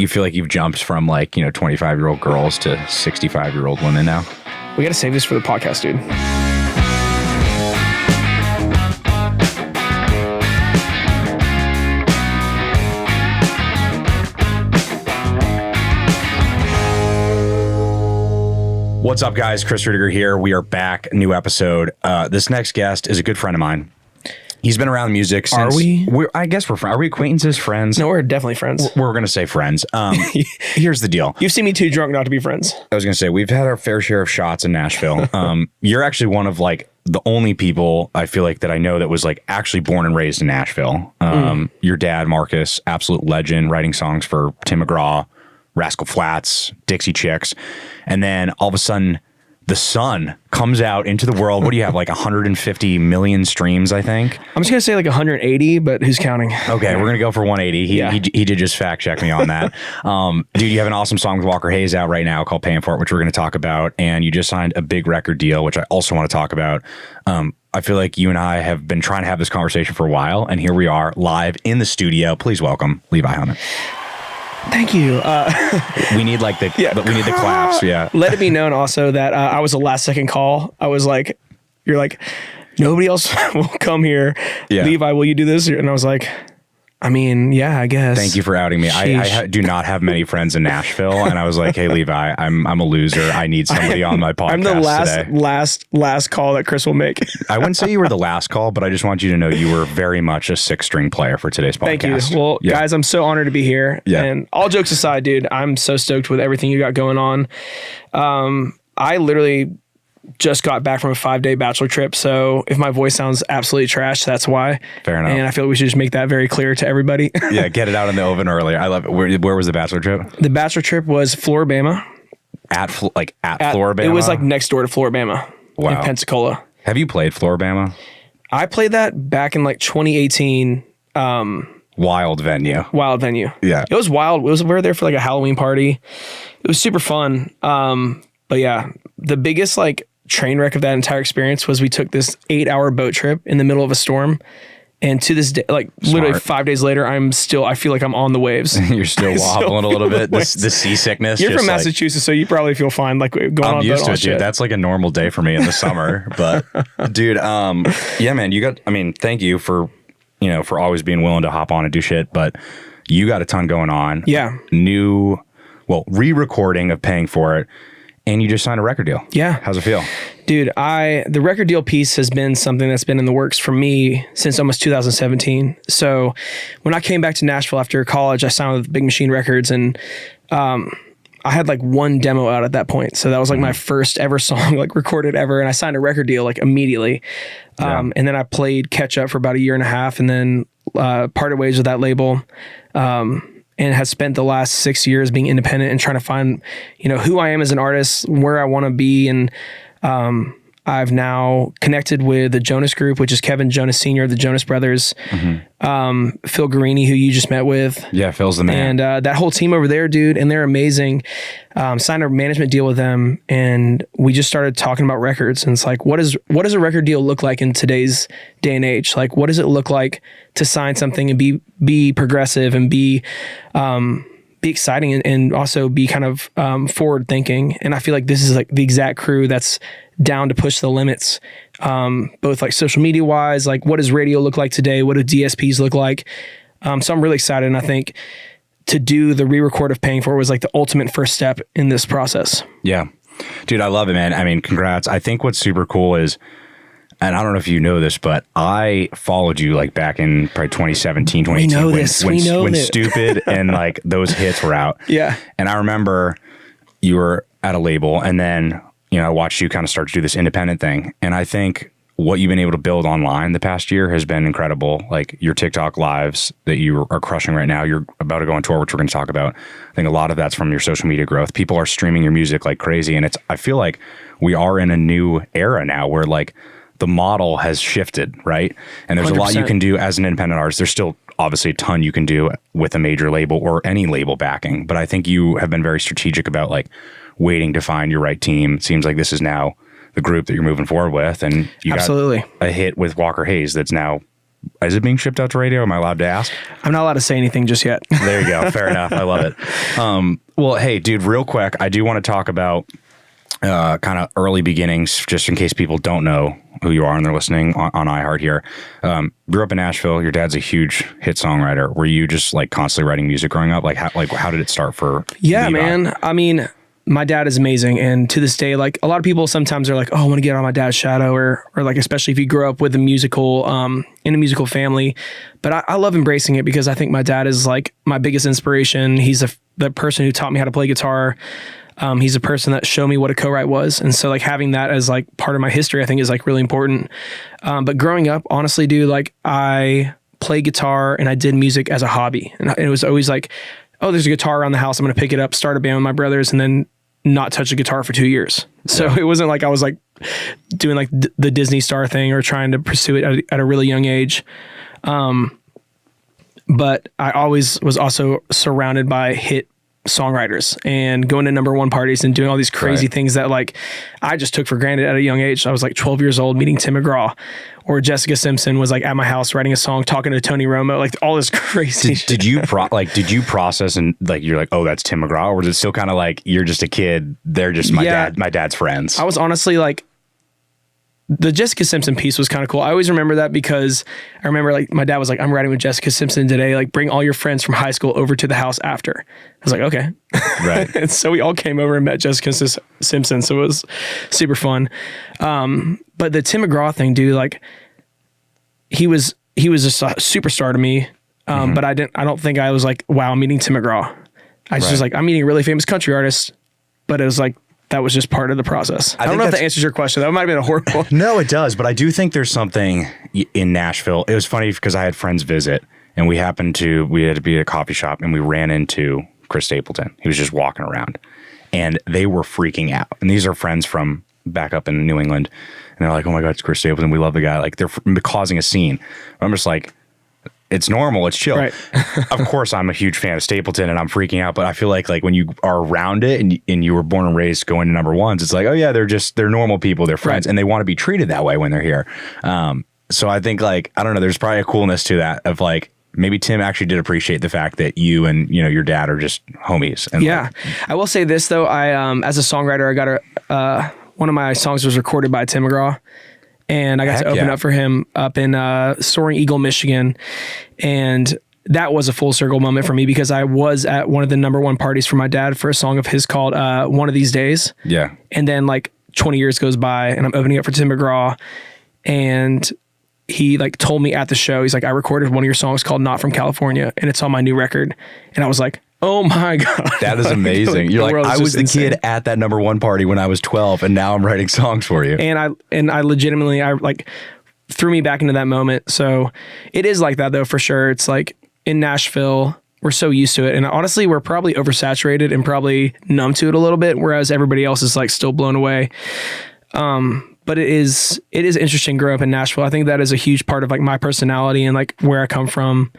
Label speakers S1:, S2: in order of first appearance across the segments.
S1: You feel like you've jumped from like, 25-year-old girls to 65-year-old women now?
S2: We got to save this for the podcast, dude.
S1: What's up, guys? Chris Rudiger here. We are back. New episode. This next guest is a good friend of mine. He's been around music since...
S2: Are we?
S1: I guess we're friends. Are we acquaintances, friends?
S2: No, we're definitely friends.
S1: We're going to say friends. Here's the deal.
S2: You've seen me too drunk not to be friends.
S1: I was going to say, we've had our fair share of shots in Nashville. You're actually one of like the only people I feel like that I know that was like actually born and raised in Nashville. Your dad, Marcus, absolute legend, writing songs for Tim McGraw, Rascal Flatts, Dixie Chicks. And then all of a sudden, the son comes out into the world. What do you have, like 150 million streams, I think?
S2: I'm just going to say like 180, but who's counting?
S1: Okay, we're going to go for 180. He did just fact check me on that. Dude, you have an awesome song with Walker Hayes out right now called Paying For It, which we're going to talk about. And you just signed a big record deal, which I also want to talk about. I feel like you and I have been trying to have this conversation for a while, and here we are live in the studio. Please welcome Levi Hummon.
S2: Thank you.
S1: We need like we need the claps. Yeah.
S2: Let it be known also that I was a last second call. I was like, you're like, nobody else will come here.
S1: Yeah.
S2: Levi, will you do this? And I was like, I mean, yeah, I guess.
S1: Thank you for outing me. I do not have many friends in Nashville, and I was like, hey, Levi, I'm a loser. I need somebody on my podcast.
S2: I'm the
S1: today.
S2: last call that Chris will make.
S1: I wouldn't say you were the last call, but I just want you to know you were very much a six-string player for today's podcast.
S2: Thank you. Well, guys, I'm so honored to be here.
S1: Yeah.
S2: And all jokes aside, dude, I'm so stoked with everything you got going on. I literally just got back from a 5-day bachelor trip, so if my voice sounds absolutely trash, that's why.
S1: Fair enough.
S2: And I feel like we should just make that very clear to everybody.
S1: Yeah, get it out in the oven earlier. I love it. Where was the bachelor trip?
S2: The bachelor trip was Floribama.
S1: At Floribama?
S2: It was like next door to Floribama.
S1: Wow.
S2: In Pensacola.
S1: Have you played Floribama?
S2: I played that back in like 2018.
S1: Wild venue.
S2: Yeah. It was wild. We were there for like a Halloween party. It was super fun. But yeah, the biggest like train wreck of that entire experience was we took this 8-hour boat trip in the middle of a storm, and to this day, like literally 5 days later, I feel like I'm on the waves.
S1: You're still wobbling a little bit. The seasickness.
S2: You're from Massachusetts, so you probably feel fine. Like going on.
S1: I'm used to it, dude. That's like a normal day for me in the summer. But dude, yeah, man, thank you for always being willing to hop on and do shit. But you got a ton going on.
S2: Yeah.
S1: Re-recording of Paying For It. And you just signed a record deal.
S2: Yeah.
S1: How's it feel?
S2: Dude, the record deal piece has been something that's been in the works for me since almost 2017. So when I came back to Nashville after college, I signed with Big Machine Records, and I had like one demo out at that point. So that was like my first ever song like recorded ever. And I signed a record deal like immediately. And then I played catch up for about 1.5 years and then parted ways with that label. And has spent the last 6 years being independent and trying to find, who I am as an artist, where I want to be. And I've now connected with the Jonas Group, which is Kevin Jonas Sr., the Jonas Brothers, Phil Guarini, who you just met with. Yeah, Phil's the man. And that whole team over there, dude, and they're amazing. Signed a management deal with them, and we just started talking about records. And it's like, what does a record deal look like in today's day and age? Like, what does it look like to sign something and be progressive and be exciting and also be kind of forward thinking? And I feel like this is like the exact crew that's down to push the limits, both like social media wise, like what does radio look like today? What do DSPs look like? So I'm really excited. And I think to do the re-record of Paying For It was like the ultimate first step in this process. Yeah. Dude, I love it, man. I mean, congrats. I think what's super cool is, and I don't know if you know this, but I followed you like back in probably 2017, 2018 when Stupid and like those hits were out. Yeah. And I remember you were at a label, and then, I watched you kind of start to do this independent thing. And I think what you've been able to build online the past year has been incredible. Like your TikTok lives that you are crushing right now. You're about to go on tour, which we're going to talk about. I think a lot of that's from your social media growth. People are streaming your music like crazy. And I feel like we are in a new era now where like the model has shifted, right? And there's 100%. A lot you can do as an independent artist. There's still obviously a ton you can do with a major label or any label backing. But I think you have been very strategic about like waiting to find your right team. It seems like this is now the group that you're moving forward with. And you got a hit with Walker Hayes that's now
S1: Is it being shipped out to radio? Am I allowed to ask?
S2: I'm not allowed to say anything just yet.
S1: There you go. Fair enough. I love it. Well, hey, dude, real quick, I do want to talk about kind of early beginnings, just in case people don't know who you are and they're listening on iHeart here. Grew up in Nashville. Your dad's a huge hit songwriter. Were you just like constantly writing music growing up? Like how did it start for
S2: Yeah,
S1: Levi?
S2: man. I mean, my dad is amazing. And to this day, like a lot of people sometimes are like, oh, I want to get on my dad's shadow or like, especially if you grow up with a musical, in a musical family. But I love embracing it because I think my dad is like my biggest inspiration. He's the person who taught me how to play guitar. He's a person that showed me what a co-write was. And so like having that as like part of my history, I think is like really important. But growing up, honestly, dude, like I played guitar and I did music as a hobby. And it was always like, oh, there's a guitar around the house. I'm going to pick it up, start a band with my brothers, and then not touch a guitar for 2 years. So it wasn't like I was like doing like the Disney star thing or trying to pursue it at a really young age. But I always was also surrounded by hit songwriters and going to number one parties and doing all these crazy things that like I just took for granted at a young age. I was like 12 years old meeting Tim McGraw, or Jessica Simpson was like at my house writing a song, talking to Tony Romo, like all this crazy shit.
S1: Did you process and like you're like, oh, that's Tim McGraw, or was it still kind of like you're just a kid, they're just my dad's friends?
S2: I was honestly like, the Jessica Simpson piece was kind of cool. I always remember that because I remember like my dad was like, I'm writing with Jessica Simpson today. Like bring all your friends from high school over to the house after. I was like, okay.
S1: Right.
S2: And so we all came over and met Jessica Simpson. So it was super fun. But the Tim McGraw thing, dude, like he was just a superstar to me. But I don't think I was like, wow, I'm meeting Tim McGraw. I just was like, I'm meeting a really famous country artist, but it was like, that was just part of the process. I don't know if that answers your question. That might have been a horrible.
S1: No, it does. But I do think there's something in Nashville. It was funny because I had friends visit and we had to be at a coffee shop and we ran into Chris Stapleton. He was just walking around and they were freaking out. And these are friends from back up in New England. And they're like, oh my God, it's Chris Stapleton. We love the guy. Like they're causing a scene. I'm just like, it's normal. It's chill. Right. Of course, I'm a huge fan of Stapleton and I'm freaking out, but I feel like when you are around it and you were born and raised going to number ones, it's like, oh yeah, they're normal people. They're friends and they want to be treated that way when they're here. So I think like, I don't know, there's probably a coolness to that of like, maybe Tim actually did appreciate the fact that you and, your dad are just homies. And
S2: I will say this though. I, as a songwriter, I got one of my songs was recorded by Tim McGraw. And I got to open up for him up in Soaring Eagle, Michigan. And that was a full circle moment for me because I was at one of the number one parties for my dad for a song of his called One of These Days. Yeah. And then like 20 years goes by and I'm opening up for Tim McGraw. And he like told me at the show, he's like, I recorded one of your songs called Not From California and it's on my new record. And I was like, oh my God.
S1: That is amazing. You're like, I was the kid at that number one party when I was 12 and now I'm writing songs for you.
S2: And I legitimately, like threw me back into that moment. So it is like that though, for sure. It's like in Nashville, we're so used to it. And honestly, we're probably oversaturated and probably numb to it a little bit, whereas everybody else is like still blown away. But it is interesting growing up in Nashville. I think that is a huge part of like my personality and like where I come from.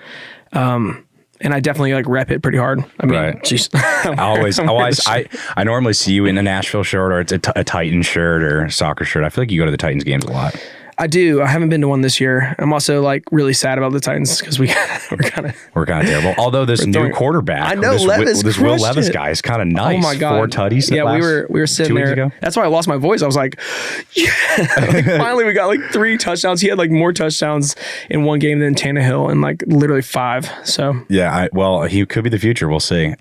S2: And I definitely like rep it pretty hard. I mean, geez. I normally see you in a Nashville shirt or it's a Titans shirt or soccer shirt. I feel like you go to the Titans games a lot. I do. I haven't been to one this year. I'm also like really sad about the Titans because we're kind of
S1: terrible. Although this new quarterback,
S2: I know
S1: this Will Levis guy is kind of nice.
S2: Oh my God,
S1: 4 tutties.
S2: Yeah, we were sitting there. Ago. That's why I lost my voice. I was like, yeah. Like, finally, we got like 3 touchdowns. He had like more touchdowns in one game than Tannehill and like literally 5. So
S1: yeah, he could be the future. We'll see.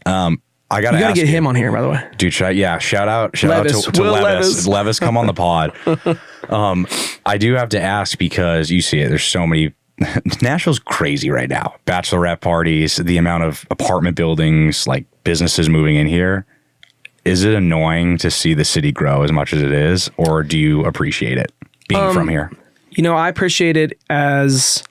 S1: I gotta
S2: get him on here, by the way,
S1: dude. Shout out to Levis. Levis, come on the pod. I do have to ask because you see it. There's so many. Nashville's crazy right now. Bachelorette parties, the amount of apartment buildings, like businesses moving in here. Is it annoying to see the city grow as much as it is, or do you appreciate it being from here?
S2: I appreciate it as.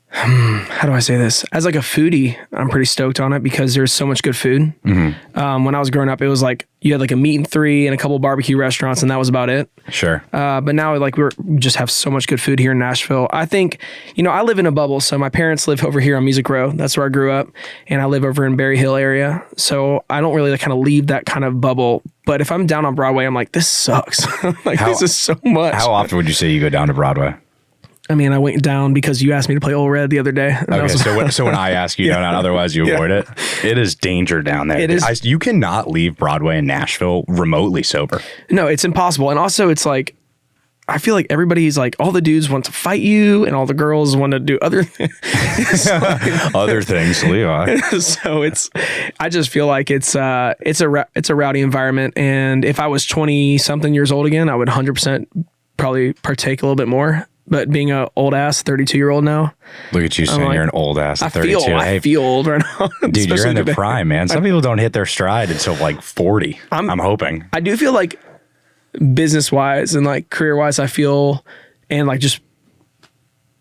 S2: How do I say this? As like a foodie, I'm pretty stoked on it because there's so much good food. Mm-hmm. When I was growing up, it was like you had like a meat and 3 and a couple of barbecue restaurants, and that was about it.
S1: Sure.
S2: But now like we just have so much good food here in Nashville. I think, I live in a bubble. So my parents live over here on Music Row. That's where I grew up, and I live over in Berry Hill area. So I don't really like kind of leave that kind of bubble. But if I'm down on Broadway, I'm like, this sucks. This is so much.
S1: How often would you say you go down to Broadway?
S2: I mean, I went down because you asked me to play Old Red the other day.
S1: Okay, so when I ask you, not otherwise you avoid it. It is danger down there.
S2: It is.
S1: You cannot leave Broadway in Nashville remotely sober.
S2: No, it's impossible. And also, it's like, I feel like everybody's like, all the dudes want to fight you, and all the girls want to do other things.
S1: Other things, Levi.
S2: So I just feel like it's a rowdy environment. And if I was 20 something years old again, I would 100% probably partake a little bit more. But being an old ass 32-year-old now.
S1: Look at you saying you're an old ass 32.
S2: I feel old right now.
S1: Dude, you're in the prime, man. Some people don't hit their stride until like 40. I'm hoping.
S2: I do feel like business-wise and like career-wise, I feel, and like just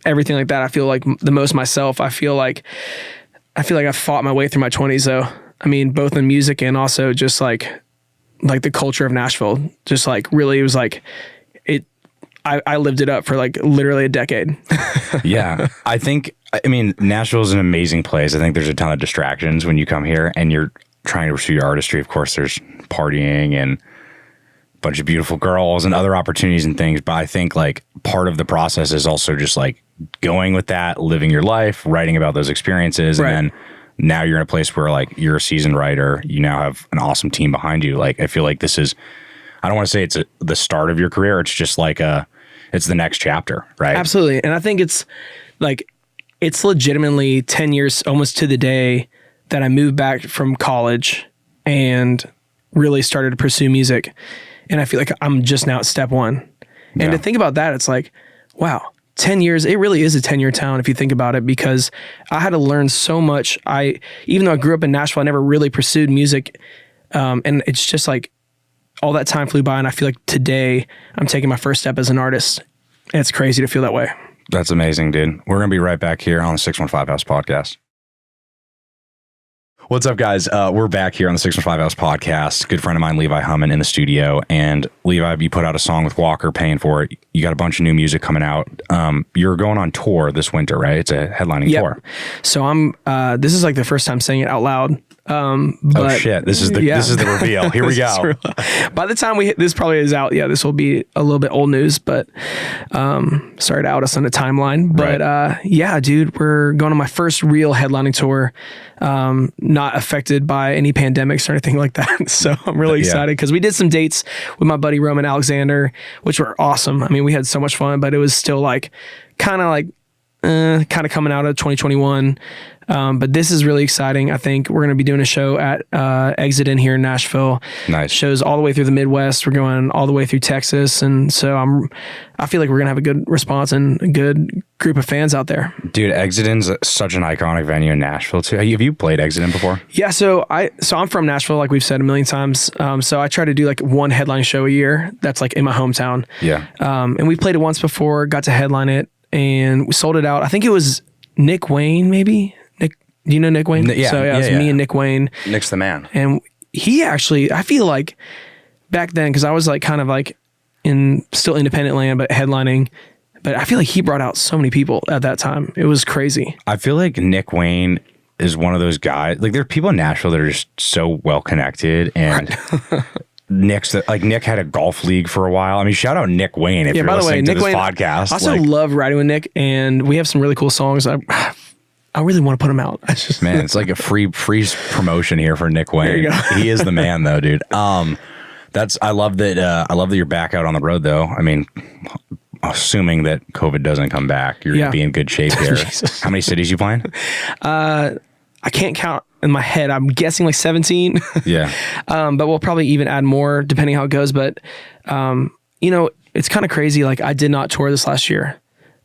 S2: everything like that, I feel like the most myself. I feel like I fought my way through my 20s though. I mean, both in music and also just like the culture of Nashville. Just like really, it was like I lived it up for like literally a decade.
S1: Yeah. I mean, Nashville is an amazing place. I think there's a ton of distractions when you come here and you're trying to pursue your artistry. Of course, there's partying and a bunch of beautiful girls and other opportunities and things. But I think like part of the process is also just like going with that, living your life, writing about those experiences.
S2: Right.
S1: And then now you're in a place where like you're a seasoned writer. You now have an awesome team behind you. Like, I feel like this is, I don't want to say it's the start of your career. It's just like it's the next chapter, right?
S2: Absolutely. And I think it's legitimately 10 years almost to the day that I moved back from college and really started to pursue music. And I feel like I'm just now at step one. And to think about that, it's like, wow, 10 years, it really is a 10-year town if you think about it, because I had to learn so much. Even though I grew up in Nashville, I never really pursued music. And it's just like, all that time flew by, and I feel like today I'm taking my first step as an artist. And it's crazy to feel that way.
S1: That's amazing, dude. We're going to be right back here on the 615 House Podcast. What's up, guys? We're back here on the 615 House Podcast. Good friend of mine, Levi Hummon, in the studio. And Levi, you put out a song with Walker, Paying For It. You got a bunch of new music coming out. You're going on tour this winter, right? It's a headlining tour.
S2: So this is like the first time saying it out loud. But,
S1: oh shit! This is the reveal. Here we go.
S2: By the time this probably is out, this will be a little bit old news. But sorry to out us on the timeline. But
S1: right.
S2: Dude, we're going on my first real headlining tour. Not affected by any pandemics or anything like that. So I'm really excited because we did some dates with my buddy Roman Alexander, which were awesome. I mean, we had so much fun, but it was still like kind of coming out of 2021. But this is really exciting. I think we're going to be doing a show at Exit In here in Nashville.
S1: Nice.
S2: Shows all the way through the Midwest. We're going all the way through Texas. And so I feel like we're going to have a good response and a good group of fans out there.
S1: Dude, Exit In's such an iconic venue in Nashville too. Have you played Exit In before?
S2: Yeah, so I'm from Nashville, like we've said a million times. So I try to do like one headline show a year. That's like in my hometown.
S1: Yeah.
S2: And we played it once before, got to headline it, and we sold it out. I think it was Nick Wayne, maybe. Do you know Nick Wayne?
S1: Yeah.
S2: So it was me and Nick Wayne.
S1: Nick's the man.
S2: And he actually, I feel like back then, because I was like kind of like in still independent land, but headlining, but I feel like he brought out so many people at that time. It was crazy.
S1: I feel like Nick Wayne is one of those guys, like there are people in Nashville that are just so well connected, and Nick had a golf league for a while. I mean, shout out Nick Wayne if you're listening to this podcast.
S2: I also love riding with Nick, and we have some really cool songs. I really want to put him out.
S1: Man, it's like a free promotion here for Nick Wayne.
S2: There you go.
S1: He is the man though, dude. I love that you're back out on the road though. I mean, assuming that COVID doesn't come back, you're gonna be in good shape here. How many cities you playing?
S2: I can't count in my head. I'm guessing like 17.
S1: Yeah.
S2: But we'll probably even add more depending how it goes. But it's kind of crazy. Like I did not tour this last year.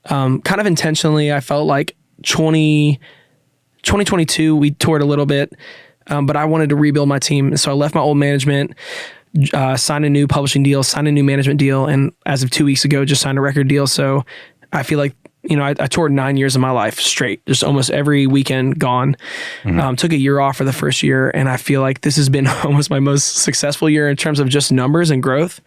S2: Kind of intentionally. I felt like 2022 we toured a little bit, but I wanted to rebuild my team, so I left my old management, signed a new publishing deal, signed a new management deal, and as of 2 weeks ago just signed a record deal. So I feel like I toured 9 years of my life straight, just almost every weekend gone. Took a year off for the first year, and I feel like this has been almost my most successful year in terms of just numbers and growth.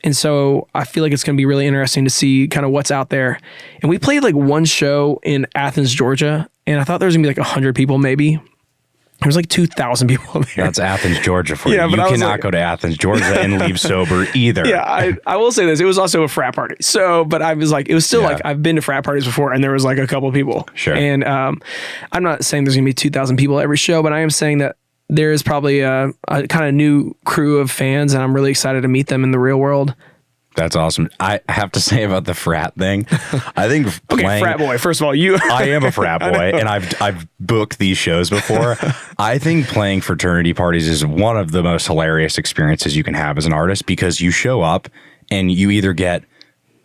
S2: And so I feel like it's going to be really interesting to see kind of what's out there. And we played like one show in Athens, Georgia, and I thought there was going to be like 100 people maybe. There's like 2,000 people there.
S1: That's Athens, Georgia for you.
S2: Yeah,
S1: You
S2: but I was
S1: cannot
S2: like-
S1: go to Athens, Georgia and leave sober either.
S2: Yeah, I will say this. It was also a frat party. So, but I was like, it was still
S1: Yeah.
S2: like, I've been to frat parties before and there was like a couple people.
S1: Sure.
S2: And I'm not saying there's going to be 2,000 people at every show, but I am saying that there is probably a kind of new crew of fans and I'm really excited to meet them in the real world.
S1: That's awesome. I have to say about the frat thing, I think
S2: Okay,
S1: playing,
S2: frat boy. First of all, you.
S1: I am a frat boy, and I've booked these shows before. I think playing fraternity parties is one of the most hilarious experiences you can have as an artist because you show up and you either get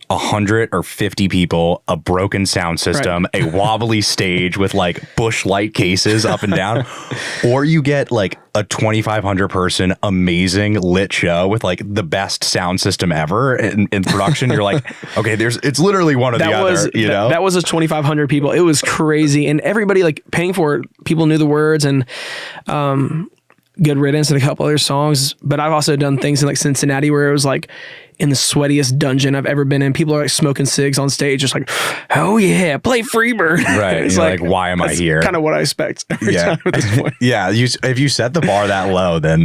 S1: 100 or 50 people, a broken sound system, a wobbly stage with like Busch Light cases up and down, or you get like a 2,500 person amazing lit show with like the best sound system ever in production. You're like, okay, it's literally one or the other, you know?
S2: That was a 2,500 people. It was crazy. And everybody like paying for it. People knew the words and, Good Riddance and a couple other songs. But I've also done things in like Cincinnati where it was like in the sweatiest dungeon I've ever been in. People are like smoking cigs on stage, just like, oh yeah, play Freebird.
S1: Right.
S2: It's
S1: You're like, why am I here?
S2: Kind of what I expect every time at this point.
S1: Yeah. If you set the bar that low, then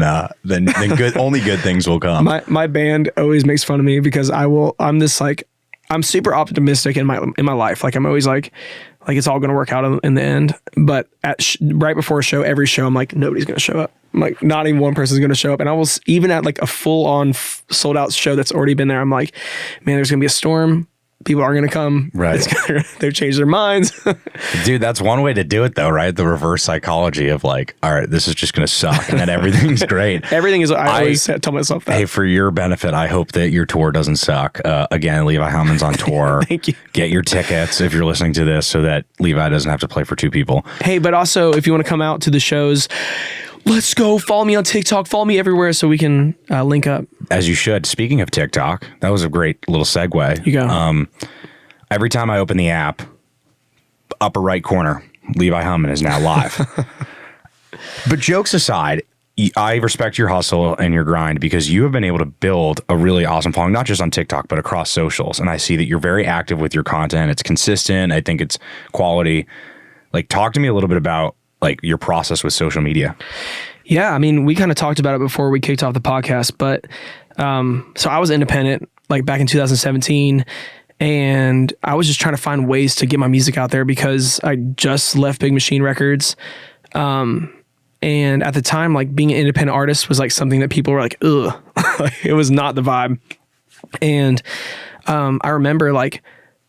S1: good, only good things will come.
S2: My band always makes fun of me because I'm super optimistic in my life. Like I'm always like it's all going to work out in the end. But right before a show, every show, I'm like, nobody's going to show up. I'm like, not even one person's going to show up. And I was even at like a full on sold out show that's already been there. I'm like, man, there's going to be a storm. People aren't going to come.
S1: Right.
S2: They've changed their minds.
S1: Dude, that's one way to do it though, right? The reverse psychology of like, all right, this is just going to suck and then everything's great.
S2: Everything is, I always tell myself that.
S1: Hey, for your benefit, I hope that your tour doesn't suck. Again, Levi Hummon's on tour.
S2: Thank you.
S1: Get your tickets if you're listening to this so that Levi doesn't have to play for two people.
S2: Hey, but also if you want to come out to the shows, let's go. Follow me on TikTok. Follow me everywhere so we can link up.
S1: As you should. Speaking of TikTok, that was a great little segue.
S2: You go.
S1: Every time I open the app, upper right corner, Levi Hummon is now live. But jokes aside, I respect your hustle and your grind because you have been able to build a really awesome following, not just on TikTok, but across socials. And I see that you're very active with your content. It's consistent. I think it's quality. Like, talk to me a little bit about like your process with social media.
S2: Yeah, I mean, we kind of talked about it before we kicked off the podcast, but so I was independent like back in 2017 and I was just trying to find ways to get my music out there because I just left Big Machine Records. And at the time, like being an independent artist was like something that people were like, ugh, it was not the vibe. And I remember like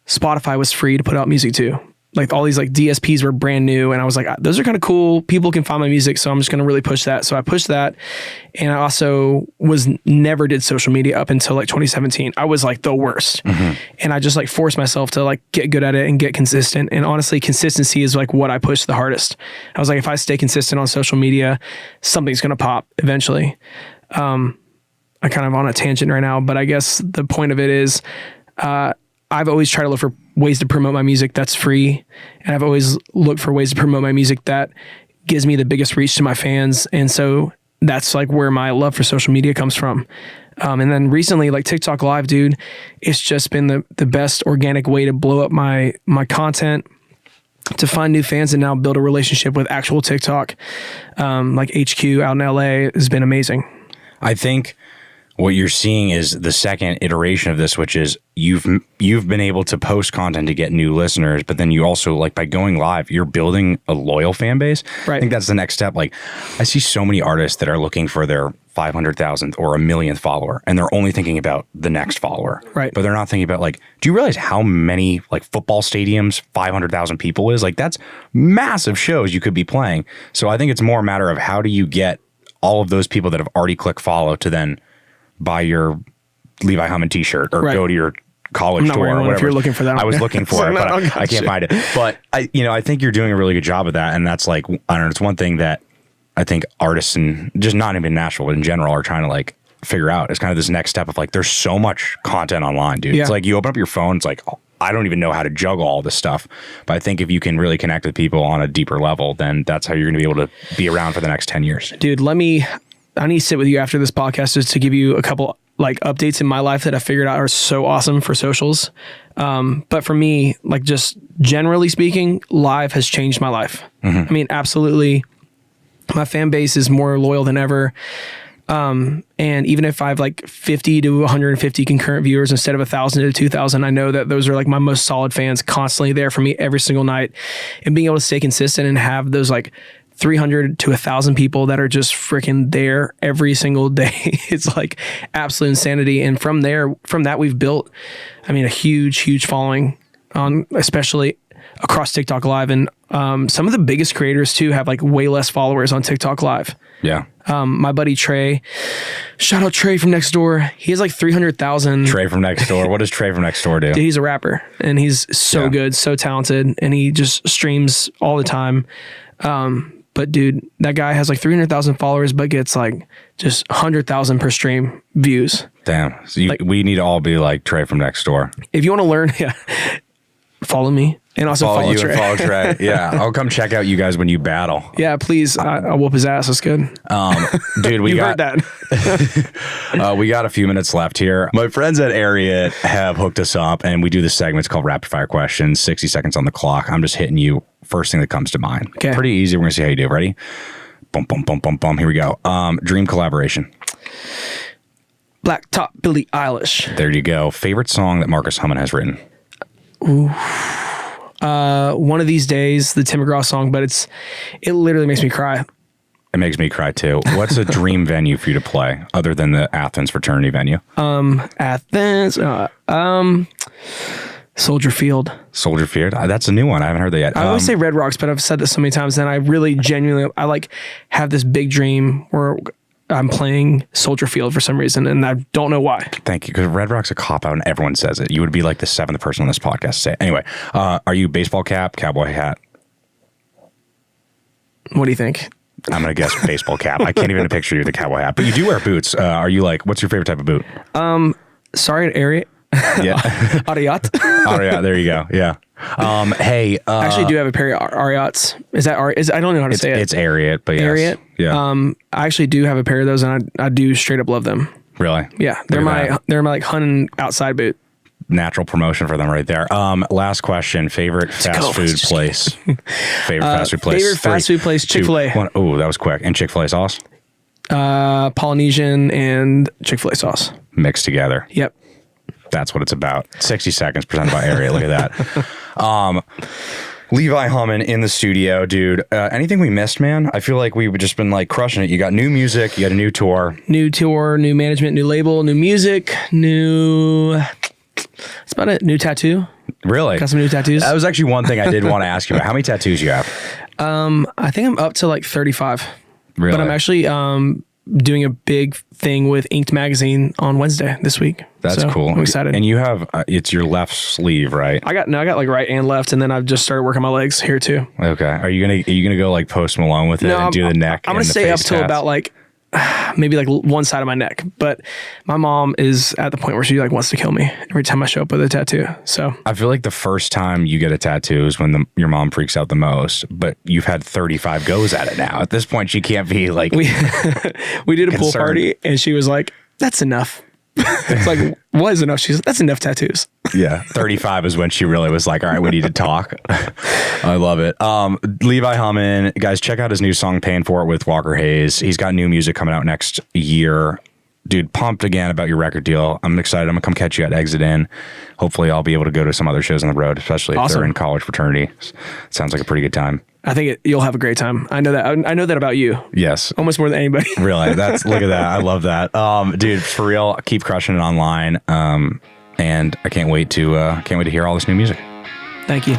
S2: Spotify was free to put out music too. Like all these like DSPs were brand new and I was like, those are kind of cool. People can find my music. So I'm just going to really push that. So I pushed that. And I also never did social media up until like 2017. I was like the worst. Mm-hmm. And I just like forced myself to like get good at it and get consistent. And honestly, consistency is like what I push the hardest. I was like, if I stay consistent on social media, something's going to pop eventually. I'm kind of on a tangent right now, but I guess the point of it is, I've always tried to look for ways to promote my music that's free. And I've always looked for ways to promote my music that gives me the biggest reach to my fans. And so that's like where my love for social media comes from. And then recently, like TikTok Live, dude, it's just been the best organic way to blow up my content, to find new fans and now build a relationship with actual TikTok. Like HQ out in LA has been amazing.
S1: I think what you're seeing is the second iteration of this, which is you've been able to post content to get new listeners, but then you also, like, by going live, you're building a loyal fan base.
S2: Right.
S1: I think that's the next step. Like, I see so many artists that are looking for their 500,000th or a millionth follower, and they're only thinking about the next follower.
S2: Right.
S1: But they're not thinking about, like, do you realize how many like football stadiums 500,000 people is? Like, that's massive shows you could be playing. So I think it's more a matter of how do you get all of those people that have already clicked follow to then buy your Levi Hummon t-shirt or go to your college tour or whatever.
S2: If you're looking for that.
S1: I was looking for it, but I can't find it. But I think you're doing a really good job of that. And that's like, I don't know, it's one thing that I think artists and just not even Nashville, but in general are trying to like figure out. It's kind of this next step of like, there's so much content online, dude. Yeah. It's like you open up your phone, it's like, oh, I don't even know how to juggle all this stuff. But I think if you can really connect with people on a deeper level, then that's how you're going to be able to be around for the next 10 years.
S2: Dude, I need to sit with you after this podcast just to give you a couple like updates in my life that I figured out are so awesome for socials. But for me, like just generally speaking, live has changed my life. Mm-hmm. I mean, absolutely. My fan base is more loyal than ever. And even if I have like 50 to 150 concurrent viewers instead of 1,000 to 2,000, I know that those are like my most solid fans, constantly there for me every single night. And being able to stay consistent and have those like 300 to 1,000 people that are just freaking there every single day, it's like absolute insanity. And from that, we've built, I mean, a huge following on, especially across TikTok Live. And some of the biggest creators too have like way less followers on TikTok Live.
S1: Yeah.
S2: My buddy Trey, shout out Trey from next door. He has like 300,000.
S1: Trey from next door. What does Trey from next door do?
S2: Dude, he's a rapper and he's so good, so talented, and he just streams all the time. But dude, that guy has like 300,000 followers, but gets like just 100,000 per stream views.
S1: Damn. So we need to all be like Trey from next door.
S2: If you want to learn, follow me. And also follow
S1: you
S2: Trey.
S1: And follow Trey. Yeah. I'll come check out you guys when you battle.
S2: Yeah, please. I'll whoop his ass. That's good.
S1: Dude,
S2: heard that.
S1: We got a few minutes left here. My friends at Ariat have hooked us up, and we do this segment. It's called Rapid Fire Questions, 60 seconds on the clock. I'm just hitting you first thing that comes to mind.
S2: Okay.
S1: Pretty easy. We're going to see how you do. Ready? Boom, boom, boom, boom, boom. Here we go. Dream collaboration.
S2: Black Top Billie Eilish.
S1: There you go. Favorite song that Marcus Hummon has written?
S2: Ooh. One of These Days, the Tim McGraw song, but it literally makes me cry.
S1: It makes me cry too. What's a dream venue for you to play other than the Athens fraternity venue?
S2: Athens, Soldier Field.
S1: Soldier Field? That's a new one. I haven't heard that yet.
S2: I always say Red Rocks, but I've said this so many times, and I really genuinely, I like have this big dream where I'm playing Soldier Field for some reason, and I don't know why.
S1: Thank you, because Red Rock's a cop-out and everyone says it. You would be like the 7th person on this podcast to say it. Anyway, are you baseball cap, cowboy hat?
S2: What do you think?
S1: I'm going to guess baseball cap. I can't even picture you with a cowboy hat, but you do wear boots. Are you like, what's your favorite type of boot?
S2: Sorry, Ariat.
S1: Yeah.
S2: Ariat.
S1: Ariat, there you go. Yeah. Hey.
S2: I actually do have a pair of Ariats. Is that I don't know how to say it.
S1: It's Ariat, but yes.
S2: Ariat?
S1: Yeah.
S2: I actually do have a pair of those, and I do straight up love them.
S1: Really?
S2: Yeah. They're my like hunting outside boot.
S1: Natural promotion for them right there. Last question. Favorite fast food place? Favorite fast food place?
S2: Favorite fast food place? Chick-fil-A.
S1: Oh, that was quick. And Chick-fil-A sauce?
S2: Polynesian and Chick-fil-A sauce.
S1: Mixed together.
S2: Yep.
S1: That's what it's about. 60 seconds presented by Ariat. Look at that. Levi Hummon in the studio, dude. Anything we missed, man? I feel like we've just been like crushing it. You got new music. You got a new tour.
S2: New tour, new management, new label, new music, new... That's about it. New tattoo.
S1: Really?
S2: Got some new tattoos.
S1: That was actually one thing I did want to ask you about. How many tattoos you have?
S2: I think I'm up to like 35.
S1: Really?
S2: But I'm actually doing a big thing with Inked Magazine on Wednesday this week.
S1: That's cool.
S2: I'm excited.
S1: And you have, it's your left sleeve, right?
S2: I got like right and left, and then I've just started working my legs here too.
S1: Okay. Are you gonna go like Post Malone with it and do the neck?
S2: I'm gonna stay up till about like maybe like one side of my neck, but my mom is at the point where she like wants to kill me every time I show up with a tattoo. So
S1: I feel like the first time you get a tattoo is when your mom freaks out the most, but you've had 35 goes at it now. At this point, she can't be like,
S2: we did a pool party and she was like, that's enough. It's like, what is enough? She's like, that's enough tattoos.
S1: Yeah. 35 is when she really was like, all right, we need to talk. I love it. Levi Hummon, guys, check out his new song, Paying For It with Walker Hayes. He's got new music coming out next year. Dude, pumped again about your record deal. I'm excited. I'm gonna come catch you at Exit In. Hopefully I'll be able to go to some other shows on the road, especially if they're in college fraternity. Sounds like a pretty good time.
S2: I think you'll have a great time. I know that. I know that about you.
S1: Yes.
S2: Almost more than anybody.
S1: Really? Look at that. I love that. Dude, for real, keep crushing it online. And I can't wait to hear all this new music.
S2: Thank you.